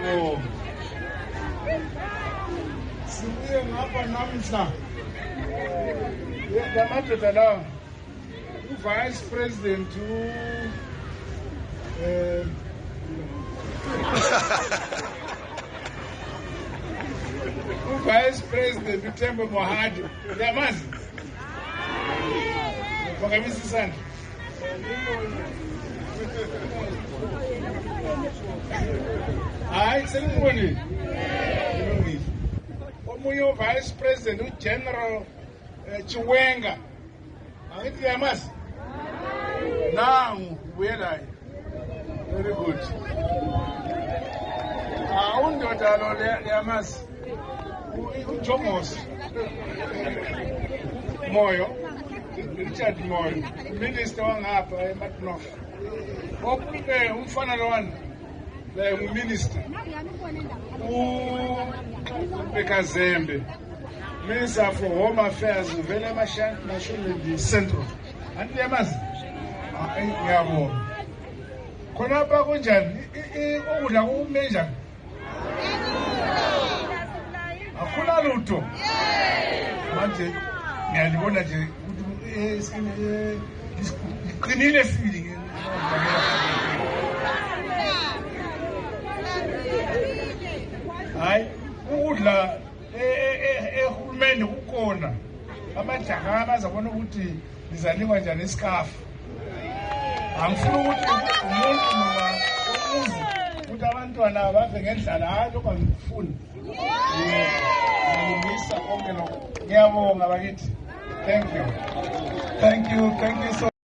Ngiyabonga. Sibuye ngapha namhla. Yamadoda lawa. Vice President Vice President Tembe Mohadi. Yamazi. Phakamisa isandla. Hayi selibonile. Omunye Vice President General Chiwenga. Angithi yamazi. Nangu uyelayo. Very good. Undoda lo leyamazi. Ujomos. Moyo. Richard Moyo. Minister wangapha eMatnof. Umfana lowana. Minister. Bekazembe. Minister for Home Affairs vele mashini Central. Anti yamazi. Ngiyabonga. Khonapha kunjani? Ukudla kumenjani? Akula lutho. Manje ngiyalibona nje ukuthi iqinile feeling. Hayi ukudla ehulumeni kukhona. Amajaha bazabona ukuthi lizanikwa njani iskafu. Angifuni ukuthi umuntu noma umuzi ukuthi abantwana bave ngendlala hayi lokho angikufuni. Ngiyabonga bakithi. Thank you so